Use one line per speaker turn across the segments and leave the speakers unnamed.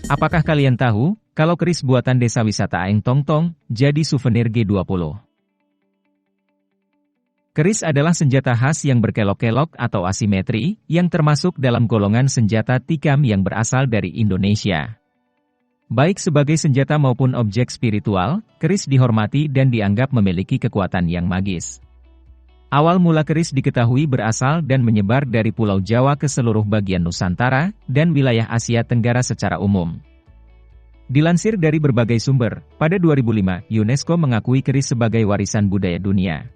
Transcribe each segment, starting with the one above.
Apakah kalian tahu, kalau keris buatan Desa Wisata Aeng Tong Tong, jadi souvenir G20? Keris adalah senjata khas yang berkelok-kelok atau asimetri, yang termasuk dalam golongan senjata tikam yang berasal dari Indonesia. Baik sebagai senjata maupun objek spiritual, keris dihormati dan dianggap memiliki kekuatan yang magis. Awal mula keris diketahui berasal dan menyebar dari Pulau Jawa ke seluruh bagian Nusantara, dan wilayah Asia Tenggara secara umum. Dilansir dari berbagai sumber, pada 2005, UNESCO mengakui keris sebagai warisan budaya dunia.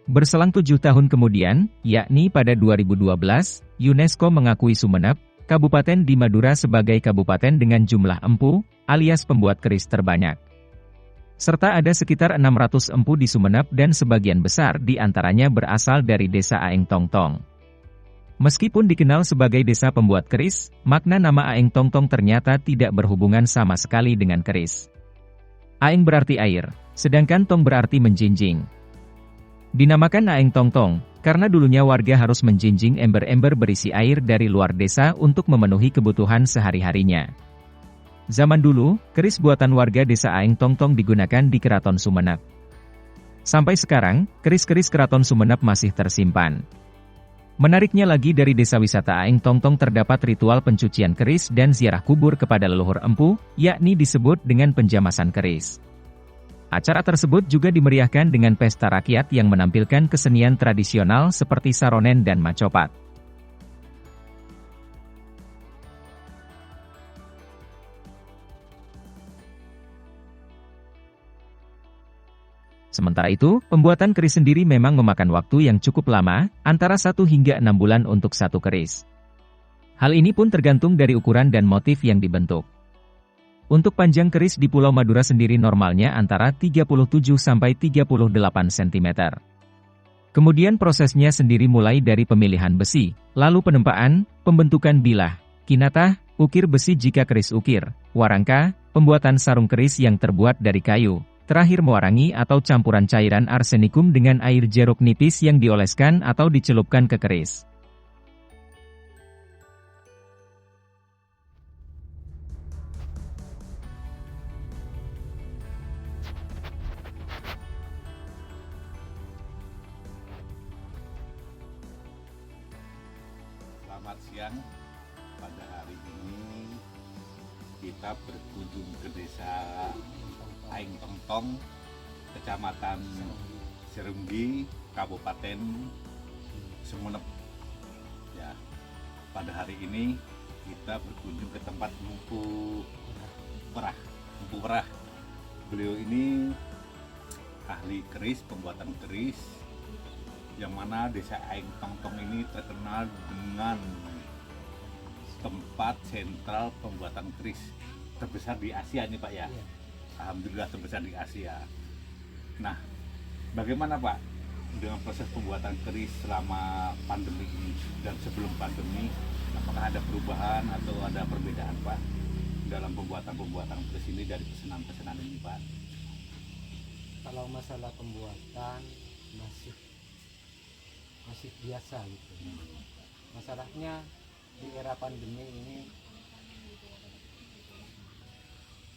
Berselang 7 tahun kemudian, yakni pada 2012, UNESCO mengakui Sumenep, kabupaten di Madura sebagai kabupaten dengan jumlah empu, alias pembuat keris terbanyak. Serta ada sekitar 600 empu di Sumenep dan sebagian besar di antaranya berasal dari desa Aeng Tong Tong. Meskipun dikenal sebagai desa pembuat keris, makna nama Aeng Tong Tong ternyata tidak berhubungan sama sekali dengan keris. Aeng berarti air, sedangkan Tong berarti menjinjing. Dinamakan Aeng Tong Tong, karena dulunya warga harus menjinjing ember-ember berisi air dari luar desa untuk memenuhi kebutuhan sehari-harinya. Zaman dulu, keris buatan warga desa Aeng Tong Tong digunakan di Keraton Sumenep. Sampai sekarang, keris-keris Keraton Sumenep masih tersimpan. Menariknya lagi dari desa wisata Aeng Tong Tong terdapat ritual pencucian keris dan ziarah kubur kepada leluhur empu, yakni disebut dengan penjamasan keris. Acara tersebut juga dimeriahkan dengan pesta rakyat yang menampilkan kesenian tradisional seperti saronen dan macopat. Sementara itu, pembuatan keris sendiri memang memakan waktu yang cukup lama, antara 1 hingga 6 bulan untuk satu keris. Hal ini pun tergantung dari ukuran dan motif yang dibentuk. Untuk panjang keris di Pulau Madura sendiri normalnya antara 37 sampai 38 cm. Kemudian prosesnya sendiri mulai dari pemilihan besi, lalu penempaan, pembentukan bilah, kinatah, ukir besi jika keris ukir, warangka, pembuatan sarung keris yang terbuat dari kayu, terakhir mewarangi atau campuran cairan arsenikum dengan air jeruk nipis yang dioleskan atau dicelupkan ke keris.
Selamat siang. Pada hari ini kita berkunjung ke desa Aeng Tong Tong, kecamatan Serunggi, Kabupaten Sumenep. Ya, pada hari ini kita berkunjung ke tempat empu perah. Beliau ini ahli keris, pembuatan keris, yang mana desa Aeng Tong Tong ini terkenal dengan tempat sentral pembuatan keris terbesar di Asia nih Pak ya. Alhamdulillah terbesar di Asia. Nah, bagaimana Pak dengan proses pembuatan keris selama pandemi ini dan sebelum pandemi? Apakah ada perubahan atau ada perbedaan Pak dalam pembuatan keris ini dari pesanan-pesanan ini Pak?
Kalau masalah pembuatan masih biasa gitu. Masalahnya di era pandemi ini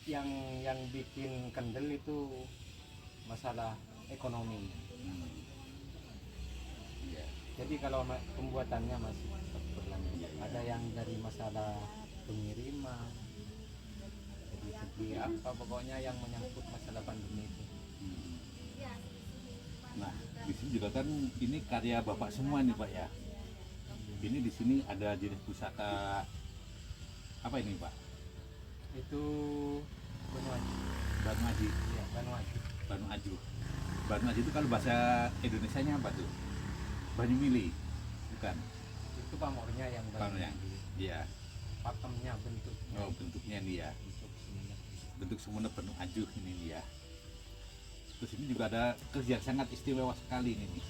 yang bikin kendel itu masalah ekonomi. Jadi kalau pembuatannya masih tetap berlanjut. Ada yang dari masalah pengiriman, jadi segi apa pokoknya yang menyangkut masalah pandemi itu.
Nah, di sini juga kan ini karya Bapak semua nih Pak ya. Ini di sini ada jenis pusaka apa ini Pak?
Itu Banu Aji.
Banu Aji.
Ya, Banu Aji.
Banu Aju. Banu Aji itu kalau bahasa Indonesianya apa tuh? Banyu Mili, bukan?
Itu pamornya yang
Pamornya. Iya.
Pakemnya bentuknya.
Oh, bentuknya nih ya. Bentuk Sumenep Banu Aju ini nih ya. Terus ini juga ada keris yang sangat istimewa sekali ini nih.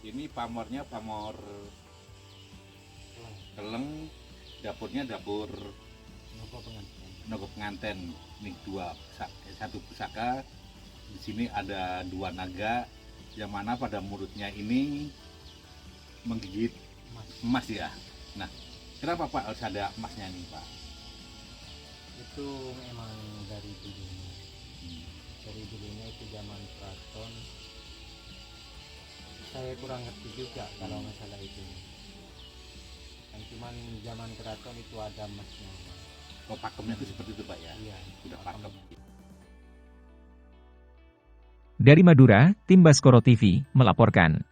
Ini pamornya pamor keleng, dapurnya dapur nogo penganten. Nih satu pusaka. Di sini ada 2 naga, yang mana pada mulutnya ini menggigit emas ya. Nah, kenapa Pak harus ada emasnya nih Pak?
Itu memang dari dulunya. Dari dulunya itu zaman keraton. Saya kurang ngerti juga kalau masalah itu. Yang cuman zaman keraton itu ada emasnya.
Oh, pakemnya itu seperti itu Pak ya?
Iya.
Udah pakem.
Dari Madura, tim Baskoro TV melaporkan.